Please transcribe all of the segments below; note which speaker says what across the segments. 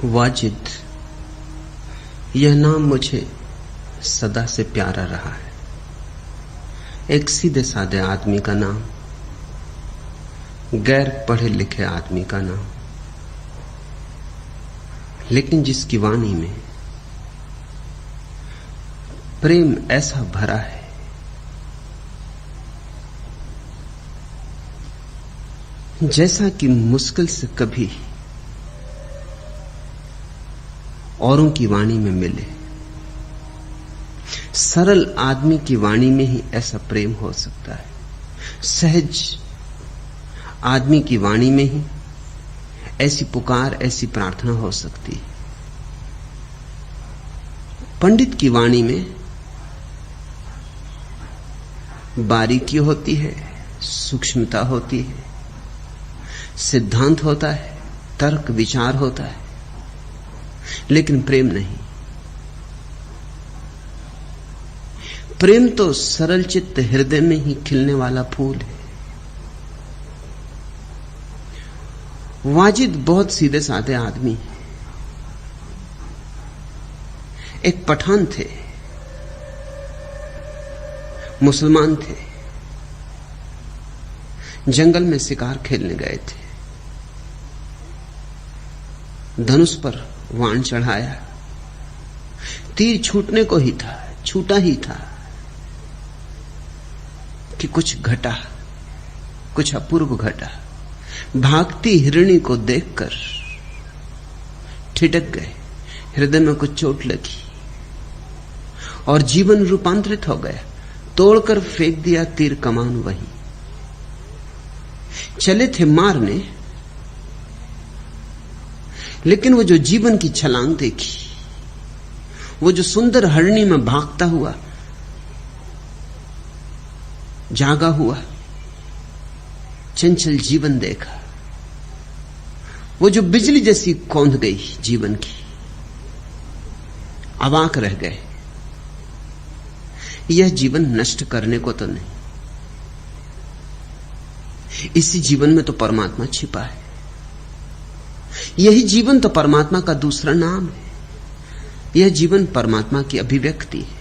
Speaker 1: वाजिद, यह नाम मुझे सदा से प्यारा रहा है। एक सीधे साधे आदमी का नाम, गैर पढ़े लिखे आदमी का नाम, लेकिन जिसकी वाणी में प्रेम ऐसा भरा है जैसा कि मुश्किल से कभी औरों की वाणी में मिले। सरल आदमी की वाणी में ही ऐसा प्रेम हो सकता है। सहज आदमी की वाणी में ही ऐसी पुकार, ऐसी प्रार्थना हो सकती है। पंडित की वाणी में बारीकी होती है, सूक्ष्मता होती है, सिद्धांत होता है, तर्क विचार होता है, लेकिन प्रेम नहीं। प्रेम तो सरल चित्त हृदय में ही खिलने वाला फूल है। वाजिद बहुत सीधे साधे आदमी है। एक पठान थे, मुसलमान थे, जंगल में शिकार खेलने गए थे। धनुष पर वाण चढ़ाया, तीर छूटने को ही था, छूटा ही था कि कुछ घटा, कुछ अपूर्व घटा। भागती हिरणी को देखकर ठिठक गए, हृदय में कुछ चोट लगी और जीवन रूपांतरित हो गया। तोड़कर फेंक दिया तीर कमान, वहीं चले थे मारने, लेकिन वो जो जीवन की छलांग देखी, वो जो सुंदर हरणी में भागता हुआ जागा हुआ चंचल जीवन देखा, वो जो बिजली जैसी कौंध गई जीवन की, अवाक रह गए। यह जीवन नष्ट करने को तो नहीं, इसी जीवन में तो परमात्मा छिपा है। यही जीवन तो परमात्मा का दूसरा नाम है। यह जीवन परमात्मा की अभिव्यक्ति है।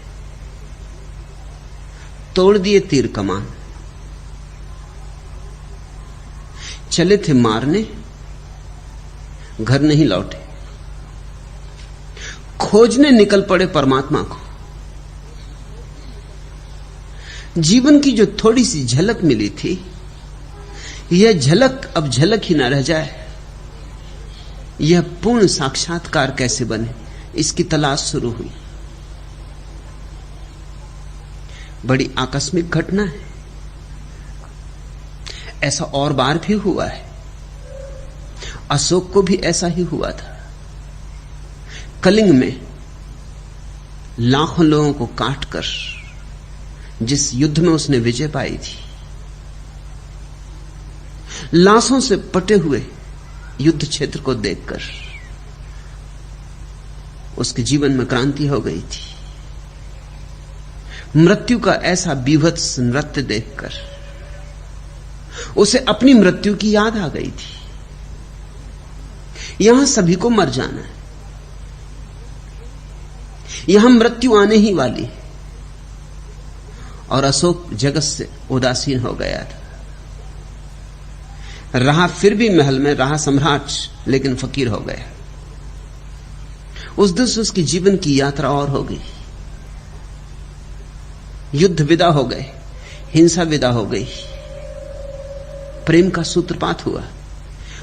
Speaker 1: तोड़ दिए तीर कमान, चले थे मारने, घर नहीं लौटे, खोजने निकल पड़े परमात्मा को। जीवन की जो थोड़ी सी झलक मिली थी, यह झलक अब झलक ही ना रह जाए। यह पूर्ण साक्षात्कार कैसे बने, इसकी तलाश शुरू हुई। बड़ी आकस्मिक घटना है। ऐसा और बार भी हुआ है। अशोक को भी ऐसा ही हुआ था। कलिंग में लाखों लोगों को काटकर जिस युद्ध में उसने विजय पाई थी, लाशों से पटे हुए युद्ध क्षेत्र को देखकर उसके जीवन में क्रांति हो गई थी। मृत्यु का ऐसा बीभत्स नृत्य देखकर उसे अपनी मृत्यु की याद आ गई थी। यहां सभी को मर जाना है, यहां मृत्यु आने ही वाली है। और अशोक जगत से उदासीन हो गया था। रहा फिर भी महल में, रहा सम्राट, लेकिन फकीर हो गया। उस दिन से उसकी जीवन की यात्रा और हो गई। युद्ध विदा हो गए, हिंसा विदा हो गई, प्रेम का सूत्रपात हुआ।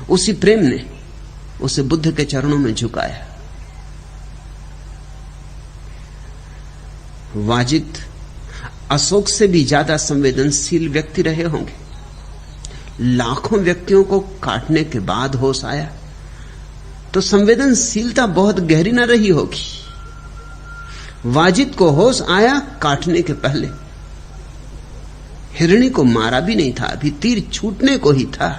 Speaker 1: उसी प्रेम ने उसे बुद्ध के चरणों में झुकाया। वाजिद अशोक से भी ज्यादा संवेदनशील व्यक्ति रहे होंगे। लाखों व्यक्तियों को काटने के बाद होश आया तो संवेदनशीलता बहुत गहरी न रही होगी। वाजिद को होश आया काटने के पहले। हिरणी को मारा भी नहीं था, अभी तीर छूटने को ही था।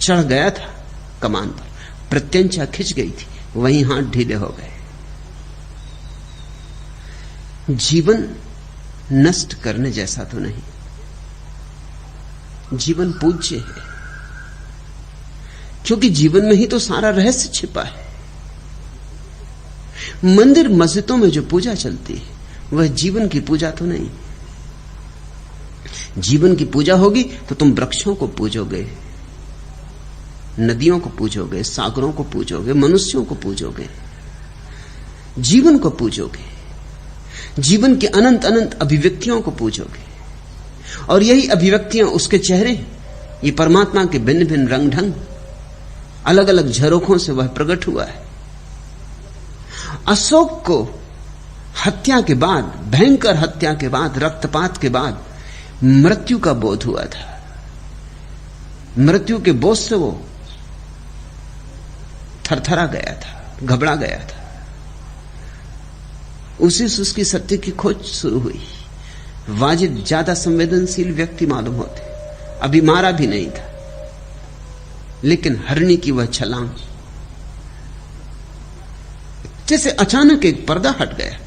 Speaker 1: चढ़ गया था कमान पर, प्रत्यंचा खिंच गई थी, वहीं हाथ ढीले हो गए। जीवन नष्ट करने जैसा तो नहीं, जीवन पूज्य है। क्योंकि जीवन में ही तो सारा रहस्य छिपा है। मंदिर मस्जिदों में जो पूजा चलती है वह जीवन की पूजा तो नहीं। जीवन की पूजा होगी तो तुम वृक्षों को पूजोगे, नदियों को पूजोगे, सागरों को पूजोगे, मनुष्यों को पूजोगे, जीवन को पूजोगे, जीवन की अनंत अनंत अभिव्यक्तियों को पूजोगे। और यही अभिव्यक्तियां उसके चेहरे, ये परमात्मा के भिन्न भिन्न रंग ढंग, अलग अलग झरोखों से वह प्रकट हुआ है। अशोक को हत्या के बाद, भयंकर हत्या के बाद, रक्तपात के बाद मृत्यु का बोध हुआ था। मृत्यु के बोझ से वो थरथरा गया था, घबरा गया था। उसी से उसकी सत्य की खोज शुरू हुई। वाजिद ज्यादा संवेदनशील व्यक्ति मालूम होते, अभी मारा भी नहीं था, लेकिन हरणी की वह छलांग, जैसे अचानक एक पर्दा हट गया,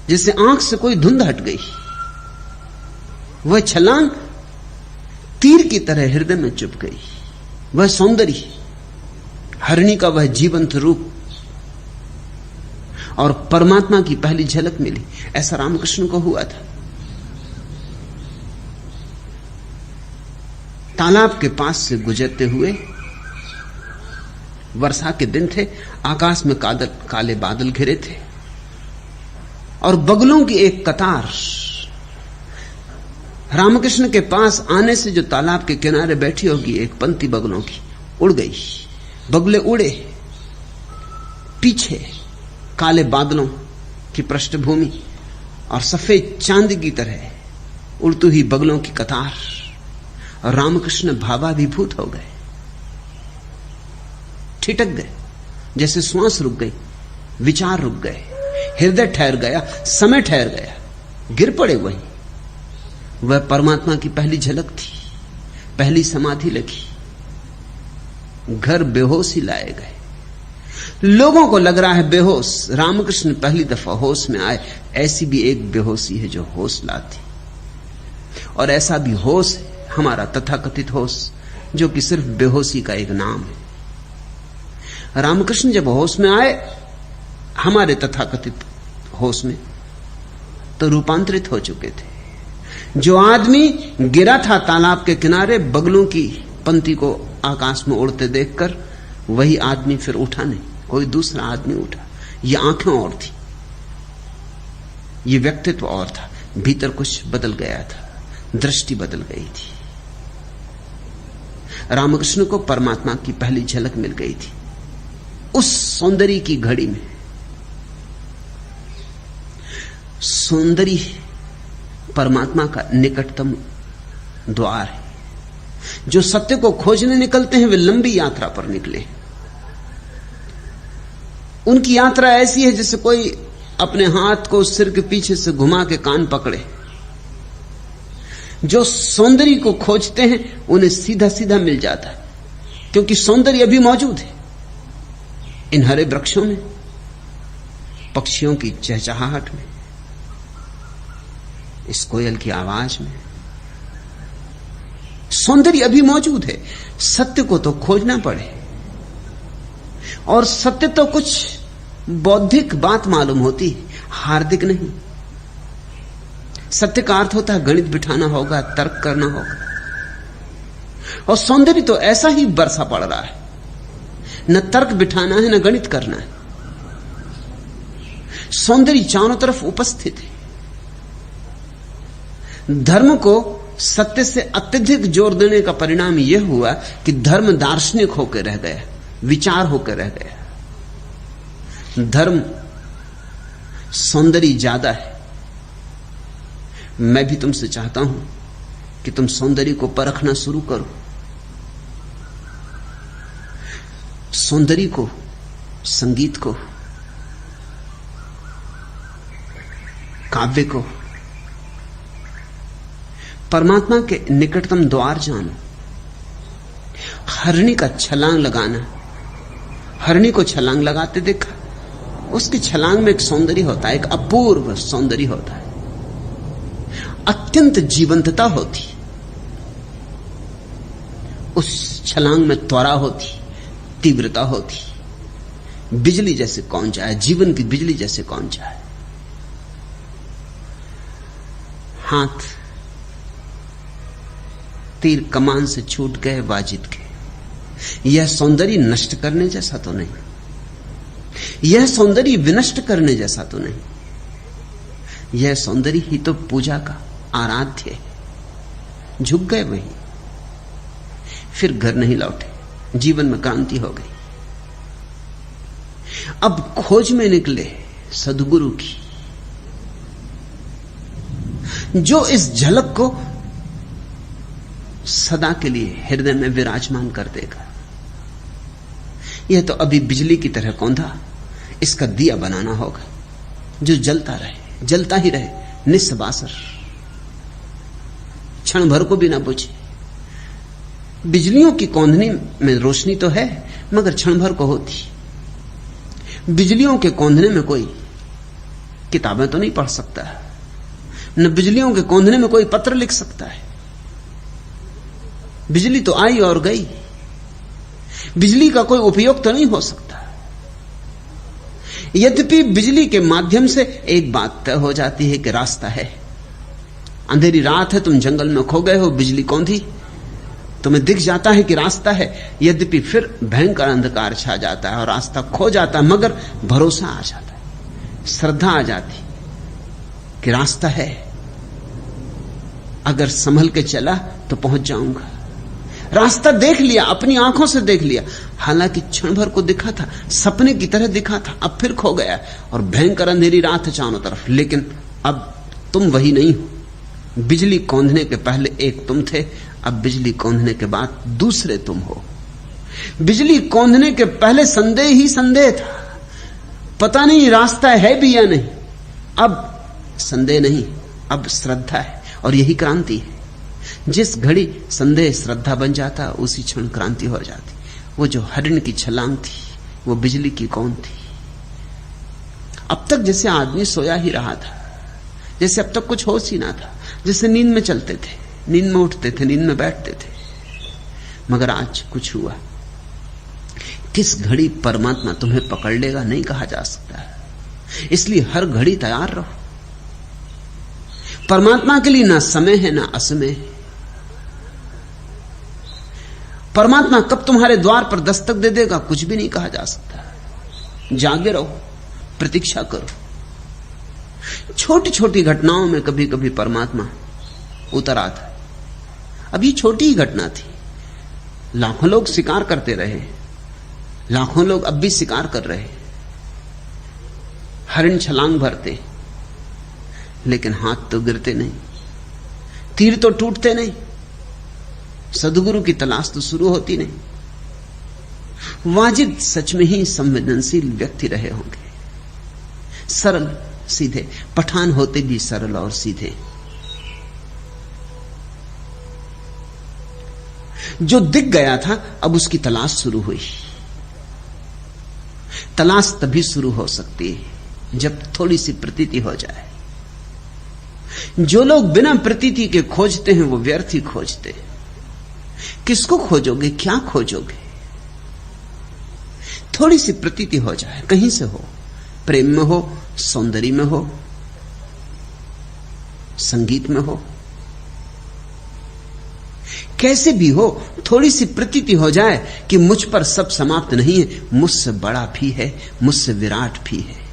Speaker 1: जैसे आंख से कोई धुंध हट गई। वह छलांग तीर की तरह हृदय में चुभ गई। वह सौंदर्य, हरणी का वह जीवंत रूप और परमात्मा की पहली झलक मिली। ऐसा रामकृष्ण को हुआ था। तालाब के पास से गुजरते हुए, वर्षा के दिन थे, आकाश में काले बादल घिरे थे और बगलों की एक कतार रामकृष्ण के पास आने से जो तालाब के किनारे बैठी होगी, एक पंक्ति बगलों की उड़ गई। बगले उड़े, पीछे काले बादलों की पृष्ठभूमि और सफेद चांदी की तरह उड़ती हुई बगलों की कतार, और रामकृष्ण भावाभिभूत हो गए, ठिठक गए, जैसे श्वास रुक गई, विचार रुक गए, हृदय ठहर गया, समय ठहर गया, गिर पड़े वहीं। वह परमात्मा की पहली झलक थी, पहली समाधि लगी। घर बेहोशी लाए गए। लोगों को लग रहा है बेहोश, रामकृष्ण पहली दफा होश में आए। ऐसी भी एक बेहोशी है जो होश लाती, और ऐसा भी होश है हमारा तथाकथित होश, जो कि सिर्फ बेहोशी का एक नाम है। रामकृष्ण जब होश में आए हमारे तथाकथित होश में, तो रूपांतरित हो चुके थे। जो आदमी गिरा था तालाब के किनारे, बगलों की पंक्ति को आकाश में उड़ते देखकर, वही आदमी फिर उठा नहीं, कोई दूसरा आदमी उठा। ये आंखें और थी, ये व्यक्तित्व और था, भीतर कुछ बदल गया था, दृष्टि बदल गई थी। रामकृष्ण को परमात्मा की पहली झलक मिल गई थी उस सौंदर्य की घड़ी में। सौंदर्य परमात्मा का निकटतम द्वार है। जो सत्य को खोजने निकलते हैं वे लंबी यात्रा पर निकले। उनकी यात्रा ऐसी है जैसे कोई अपने हाथ को सिर के पीछे से घुमा के कान पकड़े। जो सौंदर्य को खोजते हैं उन्हें सीधा सीधा मिल जाता है, क्योंकि सौंदर्य अभी मौजूद है। इन हरे वृक्षों में, पक्षियों की चहचहाहट में, इस कोयल की आवाज में सौंदर्य अभी मौजूद है। सत्य को तो खोजना पड़े, और सत्य तो कुछ बौद्धिक बात मालूम होती, हार्दिक नहीं। सत्य का अर्थ होता है गणित बिठाना होगा, तर्क करना होगा, और सौंदर्य तो ऐसा ही बरसा पड़ रहा है, न तर्क बिठाना है न गणित करना है। सौंदर्य चारों तरफ उपस्थित है। धर्म को सत्य से अत्यधिक जोर देने का परिणाम यह हुआ कि धर्म दार्शनिक होकर रह गया, विचार होकर रह गया। धर्म सौंदर्य ज्यादा है। मैं भी तुमसे चाहता हूं कि तुम सौंदर्य को परखना शुरू करो, सौंदर्य को, संगीत को, काव्य को, परमात्मा के निकटतम द्वार जानो। हरणी का छलांग लगाना, हरणी को छलांग लगाते देखा, उसकी छलांग में एक सौंदर्य होता है, एक अपूर्व सौंदर्य होता है, अत्यंत जीवंतता होती। उस छलांग में त्वरा होती, तीव्रता होती। बिजली जैसे कौन जाए, जीवन की बिजली जैसे कौन जाए। हाथ तीर कमान से छूट गए वाजिद के। यह सौंदर्य नष्ट करने जैसा तो नहीं, यह सौंदर्य विनष्ट करने जैसा तो नहीं, यह सौंदर्य ही तो पूजा का आराध्य है। झुक गए वही, फिर घर नहीं लौटे, जीवन में क्रांति हो गई। अब खोज में निकले सद्गुरु की, जो इस झलक को सदा के लिए हृदय में विराजमान कर देगा। यह तो अभी बिजली की तरह कौंधा, इसका दिया बनाना होगा जो जलता रहे, जलता ही रहे, निस्वासर, क्षण भर को भी ना बुझे। बिजलियों की कौंधनी में रोशनी तो है, मगर क्षण भर को होती। बिजलियों के कौंधने में कोई किताबें तो नहीं पढ़ सकता, न बिजलियों के कौंधने में कोई पत्र लिख सकता है। बिजली तो आई और गई, बिजली का कोई उपयोग तो नहीं हो सकता। यद्यपि बिजली के माध्यम से एक बात तय हो जाती है कि रास्ता है। अंधेरी रात है, तुम जंगल में खो गए हो, बिजली कौंधी, तुम्हें दिख जाता है कि रास्ता है। यद्यपि फिर भयंकर अंधकार छा जाता है और रास्ता खो जाता है, मगर भरोसा आ जाता है, श्रद्धा आ जाती कि रास्ता है, अगर संभल के चला तो पहुंच जाऊंगा। रास्ता देख लिया, अपनी आंखों से देख लिया, हालांकि क्षण भर को दिखा था, सपने की तरह दिखा था, अब फिर खो गया और भयंकर अंधेरी रात है चारों तरफ। लेकिन अब तुम वही नहीं हो। बिजली कौंधने के पहले एक तुम थे, अब बिजली कौंधने के बाद दूसरे तुम हो। बिजली कौंधने के पहले संदेह ही संदेह था, पता नहीं रास्ता है भी या नहीं। अब संदेह नहीं, अब श्रद्धा है, और यही क्रांति है। जिस घड़ी संदेह श्रद्धा बन जाता, उसी क्षण क्रांति हो जाती। वो जो हरिण की छलांग थी, वो बिजली की कौन थी। अब तक जैसे आदमी सोया ही रहा था, जैसे अब तक कुछ होश ही ना था, जैसे नींद में चलते थे, नींद में उठते थे, नींद में बैठते थे। मगर आज कुछ हुआ। किस घड़ी परमात्मा तुम्हें पकड़ लेगा नहीं कहा जा सकता, इसलिए हर घड़ी तैयार रहो। परमात्मा के लिए ना समय है ना असमय है। परमात्मा कब तुम्हारे द्वार पर दस्तक दे देगा कुछ भी नहीं कहा जा सकता। जागे रहो, प्रतीक्षा करो। छोटी छोटी घटनाओं में कभी कभी परमात्मा उतर आता। अब ये छोटी ही घटना थी, लाखों लोग शिकार करते रहे, लाखों लोग अब भी शिकार कर रहे, हरिण छलांग भरते, लेकिन हाथ तो गिरते नहीं, तीर तो टूटते नहीं, सद्गुरु की तलाश तो शुरू होती नहीं। वाजिद सच में ही संवेदनशील व्यक्ति रहे होंगे, सरल सीधे, पठान होते भी सरल और सीधे। जो दिख गया था, अब उसकी तलाश शुरू हुई। तलाश तभी शुरू हो सकती है जब थोड़ी सी प्रतीति हो जाए। जो लोग बिना प्रतीति के खोजते हैं, वो व्यर्थ ही खोजते हैं। किसको खोजोगे, क्या खोजोगे? थोड़ी सी प्रतीति हो जाए, कहीं से हो, प्रेम में हो, सौंदर्य में हो, संगीत में हो, कैसे भी हो, थोड़ी सी प्रतीति हो जाए कि मुझ पर सब समाप्त नहीं है, मुझसे बड़ा भी है, मुझसे विराट भी है।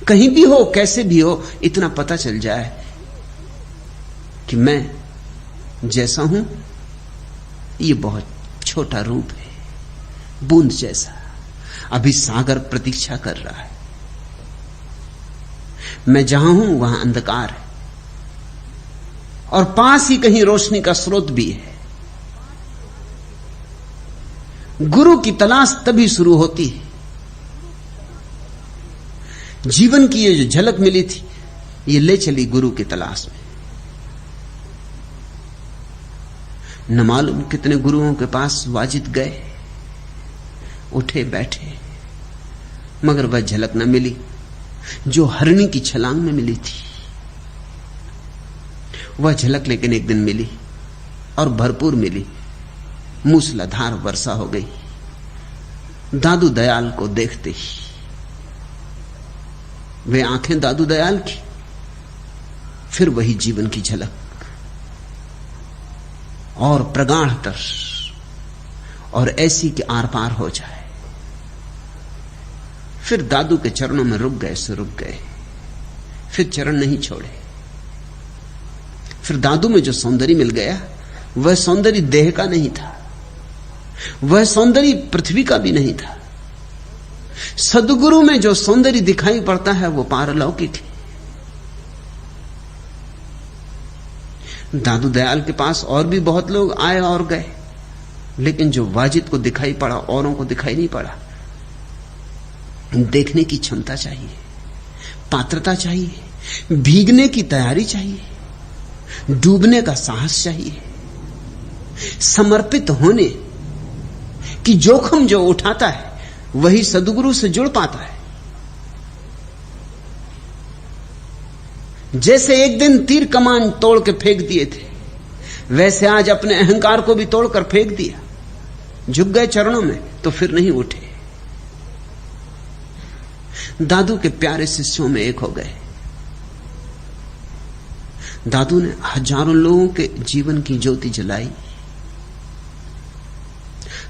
Speaker 1: कहीं भी हो, कैसे भी हो, इतना पता चल जाए कि मैं जैसा हूं ये बहुत छोटा रूप है, बूंद जैसा। अभी सागर प्रतीक्षा कर रहा है, मैं जहां हूं वहां अंधकार है, और पास ही कहीं रोशनी का स्रोत भी है। गुरु की तलाश तभी शुरू होती है। जीवन की ये जो झलक मिली थी, ये ले चली गुरु की तलाश में। न मालूम कितने गुरुओं के पास वाजिद गए, उठे बैठे, मगर वह झलक न मिली जो हरिणी की छलांग में मिली थी। वह झलक लेकिन एक दिन मिली, और भरपूर मिली। मूसलाधार वर्षा हो गई। दादू दयाल को देखते ही वे आंखें दादू दयाल की, फिर वही जीवन की झलक और प्रगाढ़तर, और ऐसी कि आर पार हो जाए। फिर दादू के चरणों में रुक गए सो रुक गए, फिर चरण नहीं छोड़े। फिर दादू में जो सौंदर्य मिल गया वह सौंदर्य देह का नहीं था, वह सौंदर्य पृथ्वी का भी नहीं था। सद्गुरु में जो सौंदर्य दिखाई पड़ता है वो पारलौकिक है। दादू दयाल के पास और भी बहुत लोग आए और गए, लेकिन जो वाजिद को दिखाई पड़ा औरों को दिखाई नहीं पड़ा। देखने की क्षमता चाहिए, पात्रता चाहिए, भीगने की तैयारी चाहिए, डूबने का साहस चाहिए, समर्पित होने की जोखिम जो उठाता है वही सद्गुरु से जुड़ पाता है। जैसे एक दिन तीर कमान तोड़ के फेंक दिए थे, वैसे आज अपने अहंकार को भी तोड़कर फेंक दिया। झुक गए चरणों में तो फिर नहीं उठे। दादू के प्यारे शिष्यों में एक हो गए। दादू ने हजारों लोगों के जीवन की ज्योति जलाई।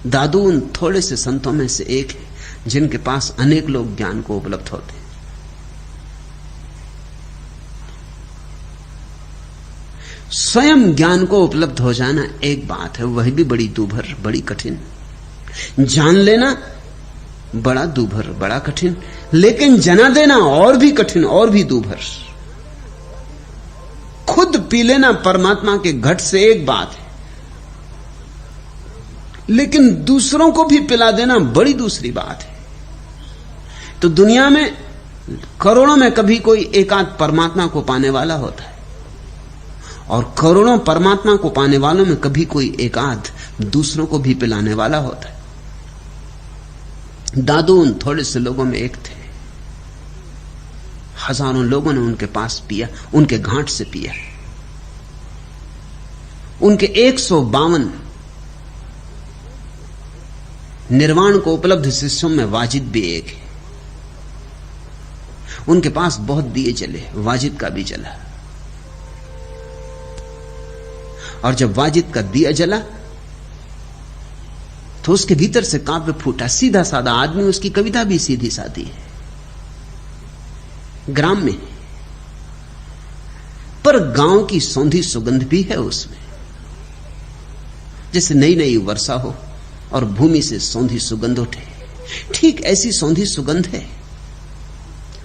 Speaker 1: दादू उन थोड़े से संतों में से एक है जिनके पास अनेक लोग ज्ञान को उपलब्ध होते हैं। स्वयं ज्ञान को उपलब्ध हो जाना एक बात है, वही भी बड़ी दूभर, बड़ी कठिन। जान लेना बड़ा दूभर, बड़ा कठिन, लेकिन जना देना और भी कठिन, और भी दूभर। खुद पी लेना परमात्मा के घट से एक बात है, लेकिन दूसरों को भी पिला देना बड़ी दूसरी बात है। तो दुनिया में करोड़ों में कभी कोई एकाध परमात्मा को पाने वाला होता है, और करोड़ों परमात्मा को पाने वालों में कभी कोई एकाध दूसरों को भी पिलाने वाला होता है। दादू उन थोड़े से लोगों में एक थे। हजारों लोगों ने उनके पास पिया, उनके घाट से पिया। उनके 152 निर्वाण को उपलब्ध शिष्यों में वाजिद भी एक है। उनके पास बहुत दिए जले, वाजिद का भी जला। और जब वाजिद का दिया जला तो उसके भीतर से काव्य फूटा। सीधा साधा आदमी, उसकी कविता भी सीधी सादी है, ग्राम में, पर गांव की सौंधी सुगंध भी है उसमें। जैसे नई नई वर्षा हो और भूमि से सौंधी सुगंध उठे, ठीक ऐसी सौंधी सुगंध है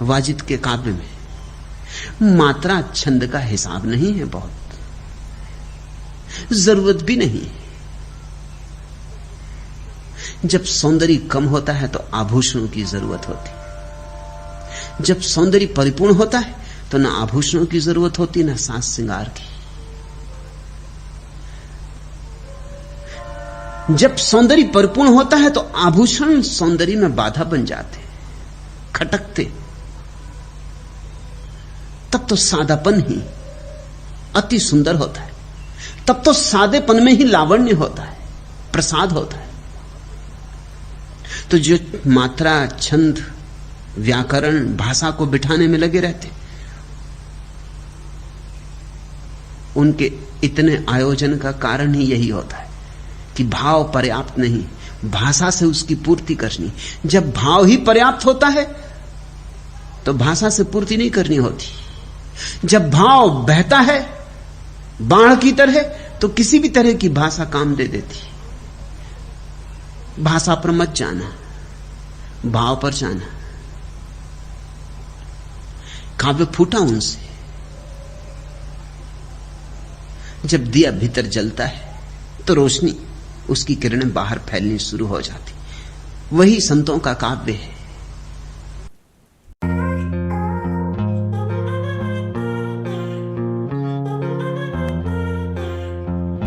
Speaker 1: वाजिद के काव्य में। मात्रा छंद का हिसाब नहीं है, बहुत जरूरत भी नहीं। जब सौंदर्य कम होता है तो आभूषणों की जरूरत होती। जब सौंदर्य परिपूर्ण होता है तो ना आभूषणों की जरूरत होती, ना साज श्रृंगार की। जब सौंदर्य परिपूर्ण होता है तो आभूषण सौंदर्य में बाधा बन जाते, खटकते। तब तो सादापन ही अति सुंदर होता है। तब तो सादेपन में ही लावण्य होता है, प्रसाद होता है। तो जो मात्रा, छंद, व्याकरण, भाषा को बिठाने में लगे रहते, उनके इतने आयोजन का कारण ही यही होता है कि भाव पर्याप्त नहीं, भाषा से उसकी पूर्ति करनी। जब भाव ही पर्याप्त होता है तो भाषा से पूर्ति नहीं करनी होती। जब भाव बहता है बाढ़ की तरह तो किसी भी तरह की भाषा काम दे देती। भाषा पर मत जाना, भाव पर जाना। काव्य फूटा उनसे। जब दिया भीतर जलता है तो रोशनी, उसकी किरणें बाहर फैलनी शुरू हो जाती। वही संतों का काव्य है।